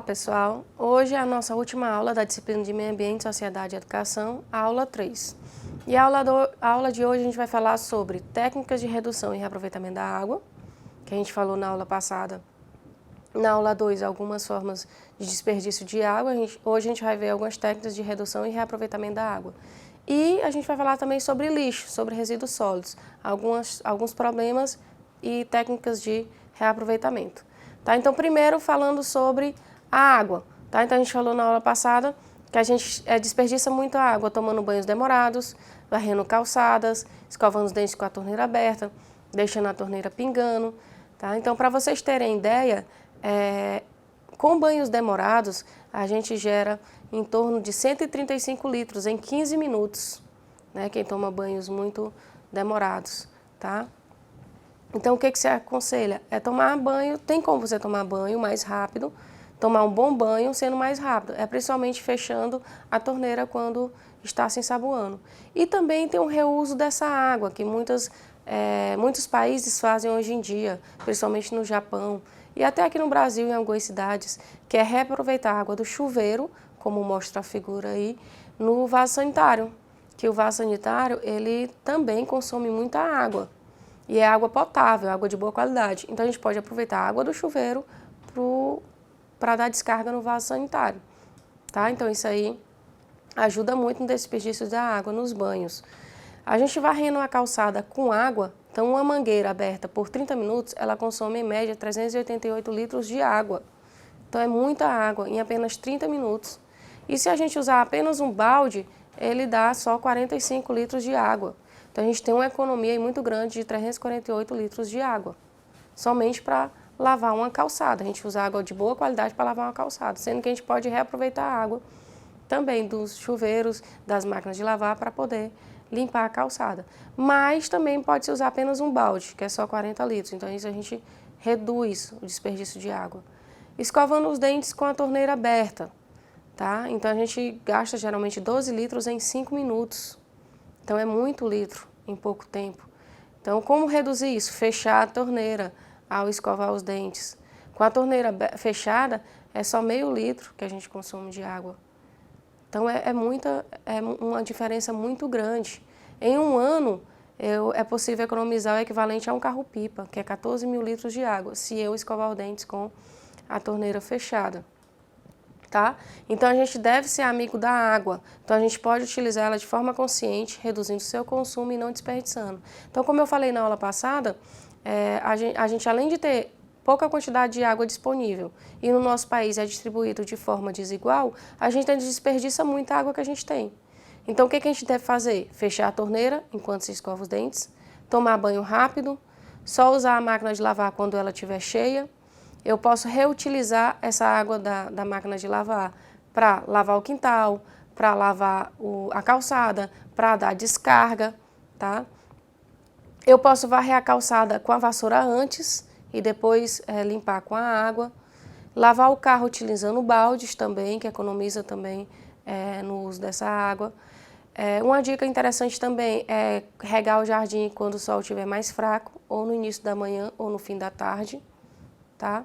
pessoal, hoje é a nossa última aula da disciplina de Meio Ambiente, Sociedade e Educação, a aula 3. E a aula de hoje a gente vai falar sobre técnicas de redução e reaproveitamento da água, que a gente falou na aula passada. Na aula 2, algumas formas de desperdício de água. Hoje a gente vai ver algumas técnicas de redução e reaproveitamento da água. E a gente vai falar também sobre lixo, sobre resíduos sólidos, alguns problemas e técnicas de reaproveitamento. Tá? Então, primeiro falando sobre a água. Tá? Então, a gente falou na aula passada que a gente desperdiça muita água tomando banhos demorados, varrendo calçadas, escovando os dentes com a torneira aberta, deixando a torneira pingando. Tá? Então, para vocês terem ideia, com banhos demorados, a gente gera em torno de 135 litros em 15 minutos, né? Quem toma banhos muito demorados, tá? Então, o que você aconselha? É tomar banho, tem como você tomar banho mais rápido, tomar um bom banho sendo mais rápido, principalmente fechando a torneira quando está se ensaboando. E também tem um reuso dessa água, que muitos países fazem hoje em dia, principalmente no Japão, e até aqui no Brasil, em algumas cidades, que é reaproveitar a água do chuveiro, como mostra a figura aí, no vaso sanitário, que o vaso sanitário, ele também consome muita água, e é água potável, água de boa qualidade. Então, a gente pode aproveitar a água do chuveiro para dar descarga no vaso sanitário, tá? Então, isso aí ajuda muito no desperdício da água nos banhos. A gente varrendo a calçada com água, então uma mangueira aberta por 30 minutos, ela consome em média 388 litros de água. Então é muita água em apenas 30 minutos. E se a gente usar apenas um balde, ele dá só 45 litros de água. Então a gente tem uma economia aí muito grande de 348 litros de água, somente para lavar uma calçada. A gente usa água de boa qualidade para lavar uma calçada, sendo que a gente pode reaproveitar a água também dos chuveiros, das máquinas de lavar para poder limpar a calçada. Mas também pode-se usar apenas um balde, que é só 40 litros. Então, isso a gente reduz o desperdício de água. Escovando os dentes com a torneira aberta, tá? Então, a gente gasta geralmente 12 litros em 5 minutos. Então, é muito litro em pouco tempo. Então, como reduzir isso? Fechar a torneira ao escovar os dentes. Com a torneira fechada, é só meio litro que a gente consome de água. Então, é uma diferença muito grande. Em um ano, é possível economizar o equivalente a um carro-pipa, que é 14 mil litros de água, se eu escovar os dentes com a torneira fechada. Tá? Então, a gente deve ser amigo da água. Então, a gente pode utilizar ela de forma consciente, reduzindo o seu consumo e não desperdiçando. Então, como eu falei na aula passada, a gente além de ter pouca quantidade de água disponível e no nosso país é distribuído de forma desigual, a gente desperdiça muita água que a gente tem. Então, o que a gente deve fazer? Fechar a torneira enquanto se escova os dentes, tomar banho rápido, só usar a máquina de lavar quando ela estiver cheia. Eu posso reutilizar essa água da máquina de lavar para lavar o quintal, para lavar a calçada, para dar descarga, tá? Eu posso varrer a calçada com a vassoura antes e depois limpar com a água. Lavar o carro utilizando baldes também, que economiza também no uso dessa água. Uma dica interessante também é regar o jardim quando o sol estiver mais fraco, ou no início da manhã ou no fim da tarde, tá?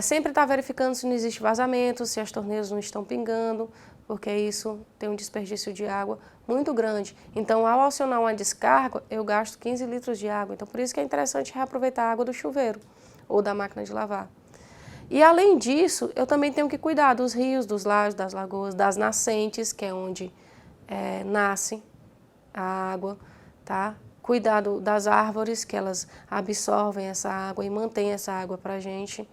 Sempre estar verificando se não existe vazamento, se as torneiras não estão pingando, porque isso tem um desperdício de água muito grande. Então, ao acionar uma descarga, eu gasto 15 litros de água. Então, por isso que é interessante reaproveitar a água do chuveiro ou da máquina de lavar. E, além disso, eu também tenho que cuidar dos rios, dos lagos, das lagoas, das nascentes, que é onde nasce a água, tá? Cuidar das árvores, que elas absorvem essa água e mantêm essa água para a gente.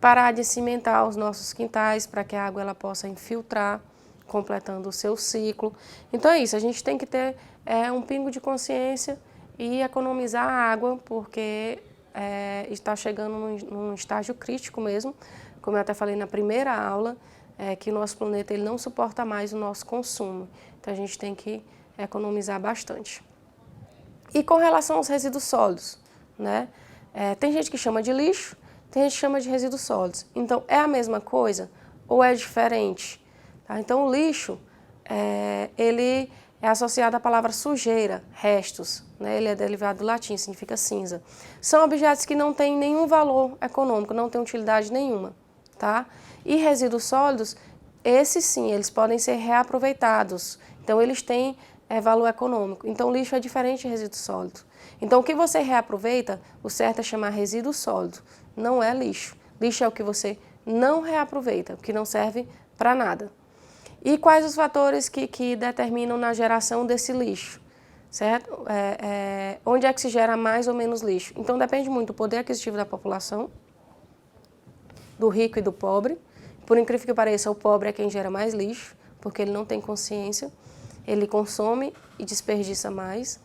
Parar de cimentar os nossos quintais para que a água ela possa infiltrar, completando o seu ciclo. Então é isso, a gente tem que ter um pingo de consciência e economizar a água, porque está chegando num estágio crítico mesmo, como eu até falei na primeira aula, que o nosso planeta ele não suporta mais o nosso consumo. Então a gente tem que economizar bastante. E com relação aos resíduos sólidos, né? Tem gente que chama de lixo, tem gente que chama de resíduos sólidos. Então, é a mesma coisa ou é diferente? Tá? Então, o lixo, ele é associado à palavra sujeira, restos, né? Ele é derivado do latim, significa cinza. São objetos que não têm nenhum valor econômico, não têm utilidade nenhuma. tá? E resíduos sólidos, esses sim, eles podem ser reaproveitados. Então, eles têm valor econômico. Então, lixo é diferente de resíduo sólido. Então, o que você reaproveita, o certo é chamar resíduo sólido, não é lixo. Lixo é o que você não reaproveita, o que não serve para nada. E quais os fatores que determinam na geração desse lixo, certo? Onde é que se gera mais ou menos lixo? Então, depende muito do poder aquisitivo da população, do rico e do pobre. Por incrível que pareça, o pobre é quem gera mais lixo, porque ele não tem consciência, ele consome e desperdiça mais.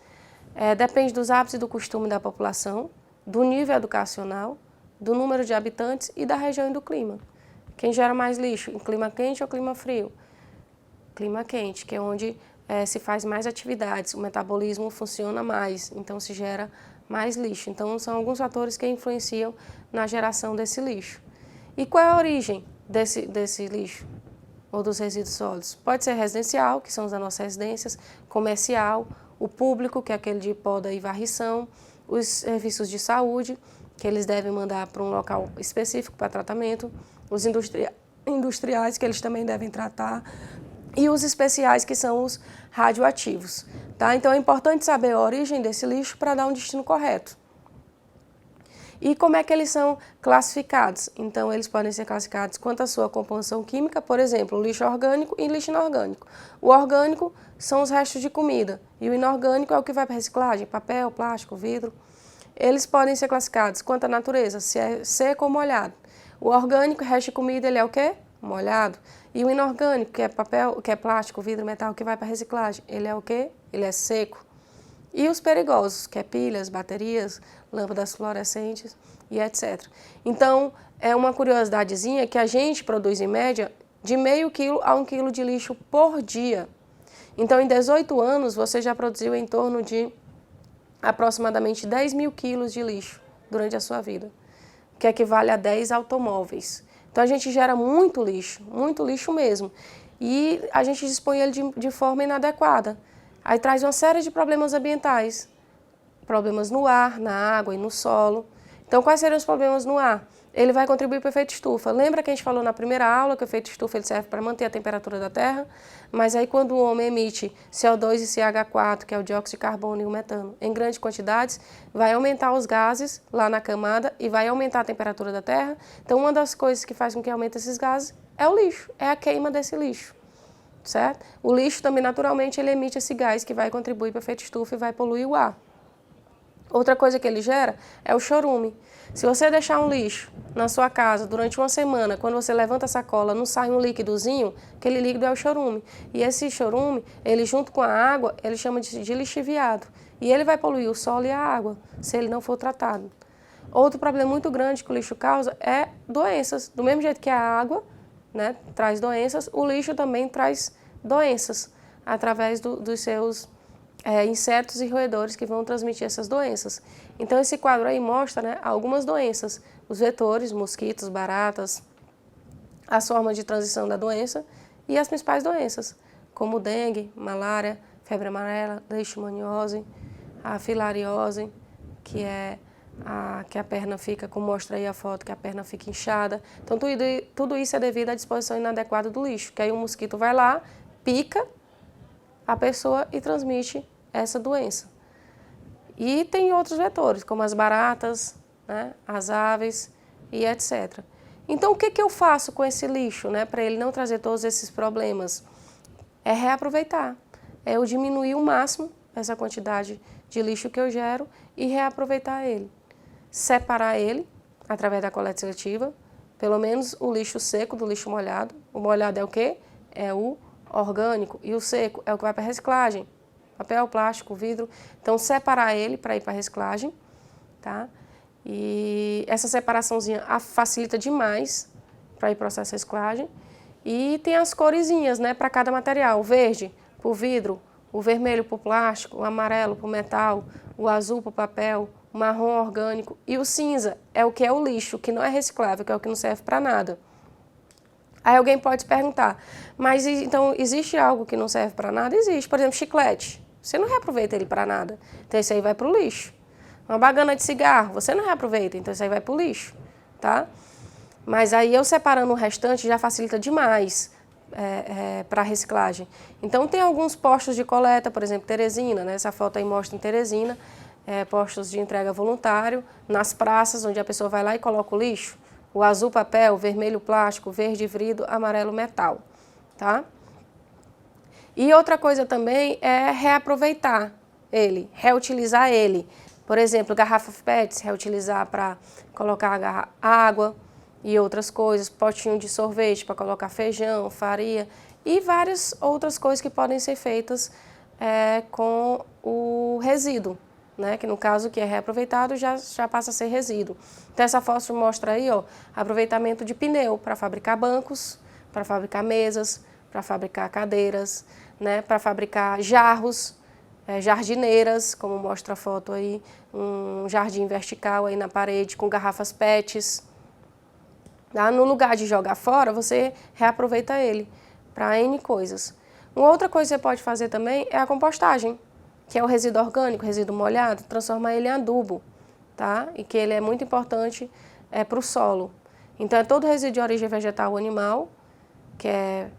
Depende dos hábitos e do costume da população, do nível educacional, do número de habitantes e da região e do clima. Quem gera mais lixo, em clima quente ou clima frio? Clima quente, que é onde se faz mais atividades, o metabolismo funciona mais, então se gera mais lixo. Então, são alguns fatores que influenciam na geração desse lixo. E qual é a origem desse lixo ou dos resíduos sólidos? Pode ser residencial, que são os das nossas residências, comercial, o público, que é aquele de poda e varrição, os serviços de saúde, que eles devem mandar para um local específico para tratamento, os industriais, que eles também devem tratar, e os especiais, que são os radioativos. Tá? Então, é importante saber a origem desse lixo para dar um destino correto. E como é que eles são classificados? Então, eles podem ser classificados quanto à sua composição química, por exemplo, lixo orgânico e lixo inorgânico. O orgânico são os restos de comida e o inorgânico é o que vai para reciclagem, papel, plástico, vidro. Eles podem ser classificados quanto à natureza, se é seco ou molhado. O orgânico, resto de comida, ele é o quê? Molhado. E o inorgânico, que é papel, que é plástico, vidro, metal, que vai para reciclagem, ele é o quê? Ele é seco. E os perigosos, que é pilhas, baterias, lâmpadas fluorescentes e etc. Então, é uma curiosidadezinha que a gente produz, em média, de meio quilo a 1 quilo de lixo por dia. Então, em 18 anos, você já produziu em torno de aproximadamente 10 mil quilos de lixo durante a sua vida, que equivale a 10 automóveis. Então, a gente gera muito lixo mesmo. E a gente dispõe ele de forma inadequada. Aí traz uma série de problemas ambientais, problemas no ar, na água e no solo. Então, quais seriam os problemas no ar? Ele vai contribuir para o efeito estufa. Lembra que a gente falou na primeira aula que o efeito estufa ele serve para manter a temperatura da Terra? Mas aí quando o homem emite CO2 e CH4, que é o dióxido de carbono e o metano, em grandes quantidades, vai aumentar os gases lá na camada e vai aumentar a temperatura da Terra. Então, uma das coisas que faz com que aumente esses gases é o lixo, é a queima desse lixo. Certo? O lixo também, naturalmente, ele emite esse gás que vai contribuir para o efeito estufa e vai poluir o ar. Outra coisa que ele gera é o chorume. Se você deixar um lixo na sua casa durante uma semana, quando você levanta a sacola, não sai um líquidozinho, aquele líquido é o chorume. E esse chorume, ele junto com a água, ele chama de lixiviado. E ele vai poluir o solo e a água, se ele não for tratado. Outro problema muito grande que o lixo causa é doenças. Do mesmo jeito que a água, né, traz doenças, o lixo também traz doenças através dos seus insetos e roedores que vão transmitir essas doenças. Então, esse quadro aí mostra, né, algumas doenças, os vetores, mosquitos, baratas, as formas de transição da doença e as principais doenças, como dengue, malária, febre amarela, leishmaniose, a filariose, que a perna fica, como mostra aí a foto, que a perna fica inchada. Então, tudo isso é devido à disposição inadequada do lixo, que aí o mosquito vai lá, pica a pessoa e transmite essa doença. E tem outros vetores, como as baratas, né, as aves e etc. Então, o que eu faço com esse lixo, né, para ele não trazer todos esses problemas? É reaproveitar, é eu diminuir o máximo essa quantidade de lixo que eu gero e reaproveitar ele. Separar ele através da coleta seletiva, pelo menos o lixo seco do lixo molhado. O molhado é o quê? É o orgânico, e o seco é o que vai para a reciclagem, papel, plástico, vidro. Então, separar ele para ir para a reciclagem, tá? E essa separaçãozinha facilita demais para ir para o processo de reciclagem. E tem as coresinhas, né, para cada material: o verde para o vidro, o vermelho para o plástico, o amarelo para o metal, o azul para o papel, o marrom orgânico, e o cinza é o que é o lixo, que não é reciclável, que é o que não serve para nada. Aí alguém pode perguntar, mas então existe algo que não serve para nada? Existe. Por exemplo, chiclete. Você não reaproveita ele para nada, então isso aí vai para o lixo. Uma bagana de cigarro, você não reaproveita, então isso aí vai para o lixo, tá? Mas aí eu separando o restante já facilita demais para a reciclagem. Então tem alguns postos de coleta, por exemplo, Teresina, né? Essa foto aí mostra em Teresina, postos de entrega voluntário, nas praças, onde a pessoa vai lá e coloca o lixo. O azul papel, o vermelho plástico, o verde vidro, amarelo metal, tá? E outra coisa também é reaproveitar ele, reutilizar ele. Por exemplo, garrafa PET, reutilizar para colocar água e outras coisas, potinho de sorvete para colocar feijão, farinha e várias outras coisas que podem ser feitas com o resíduo, né? Que no caso que é reaproveitado já passa a ser resíduo. Então essa foto mostra aí, ó, aproveitamento de pneu para fabricar bancos, para fabricar mesas, para fabricar cadeiras, né? Para fabricar jarros, jardineiras, como mostra a foto aí, um jardim vertical aí na parede com garrafas PETs. Tá? No lugar de jogar fora, você reaproveita ele para N coisas. Uma outra coisa que você pode fazer também é a compostagem, que é o resíduo orgânico, resíduo molhado, transformar ele em adubo, tá? E que ele é muito importante para o solo. Então é todo resíduo de origem vegetal ou animal, que é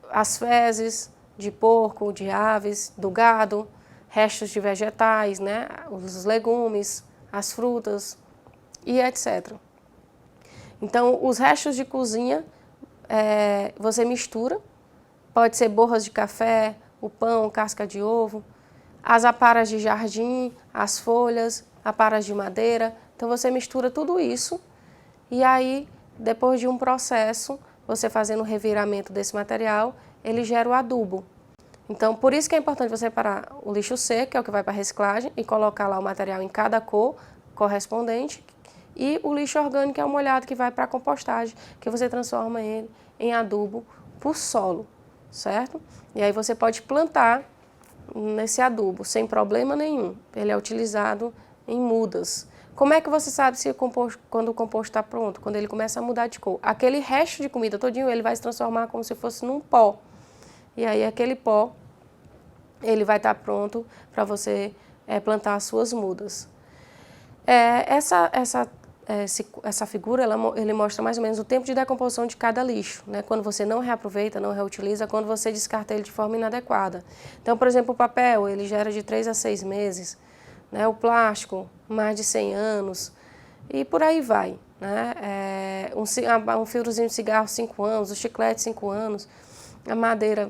as fezes de porco, de aves, do gado, restos de vegetais, né? Os legumes, as frutas e etc. Então, os restos de cozinha, você mistura, pode ser borras de café, o pão, casca de ovo, as aparas de jardim, as folhas, aparas de madeira. Então, você mistura tudo isso e aí, depois de um processo, você fazendo o reviramento desse material, ele gera o adubo. Então, por isso que é importante você separar o lixo seco, que é o que vai para a reciclagem, e colocar lá o material em cada cor correspondente, e o lixo orgânico é o molhado que vai para a compostagem, que você transforma ele em adubo para o solo, certo? E aí você pode plantar nesse adubo sem problema nenhum. Ele é utilizado em mudas. Como é que você sabe se quando o composto está pronto? Quando ele começa a mudar de cor. Aquele resto de comida todinho, ele vai se transformar como se fosse num pó. E aí aquele pó, ele vai estar pronto para você plantar as suas mudas. Essa figura, ele mostra mais ou menos o tempo de decomposição de cada lixo, né? Quando você não reaproveita, não reutiliza, quando você descarta ele de forma inadequada. Então, por exemplo, o papel, ele gera de 3 a 6 meses, né? O plástico, mais de 100 anos, e por aí vai, né? Um filtrozinho de cigarro, 5 anos, o chiclete, 5 anos, a madeira,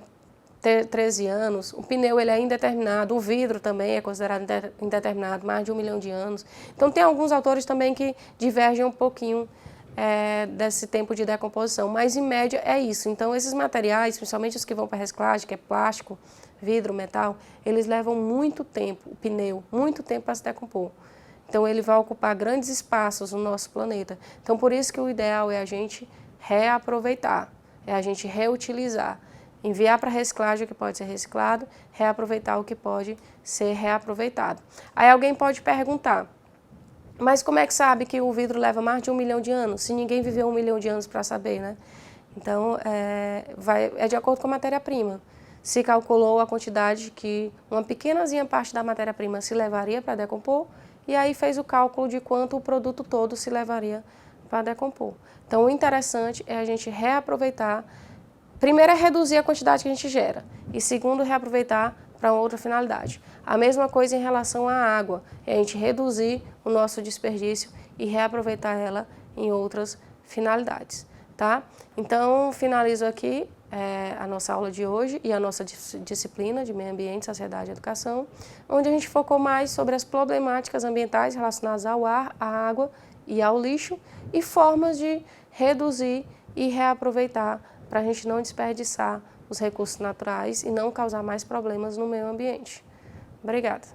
13 anos, o pneu ele é indeterminado, o vidro também é considerado indeterminado, mais de 1 milhão de anos. Então tem alguns autores também que divergem um pouquinho desse tempo de decomposição, mas em média é isso. Então esses materiais, principalmente os que vão para reciclagem, que é plástico, vidro, metal, eles levam muito tempo, o pneu, muito tempo para se decompor. Então ele vai ocupar grandes espaços no nosso planeta. Então por isso que o ideal é a gente reaproveitar, é a gente reutilizar. Enviar para reciclagem o que pode ser reciclado, reaproveitar o que pode ser reaproveitado. Aí alguém pode perguntar, mas como é que sabe que o vidro leva mais de 1 milhão de anos? Se ninguém viveu 1 milhão de anos para saber, né? Então, é de acordo com a matéria-prima. Se calculou a quantidade que uma pequenazinha parte da matéria-prima se levaria para decompor, e aí fez o cálculo de quanto o produto todo se levaria para decompor. Então, o interessante é a gente reaproveitar. Primeiro é reduzir a quantidade que a gente gera e segundo, reaproveitar para outra finalidade. A mesma coisa em relação à água, é a gente reduzir o nosso desperdício e reaproveitar ela em outras finalidades, tá? Então, finalizo aqui a nossa aula de hoje e a nossa disciplina de Meio Ambiente, Sociedade e Educação, onde a gente focou mais sobre as problemáticas ambientais relacionadas ao ar, à água e ao lixo e formas de reduzir e reaproveitar para a gente não desperdiçar os recursos naturais e não causar mais problemas no meio ambiente. Obrigada.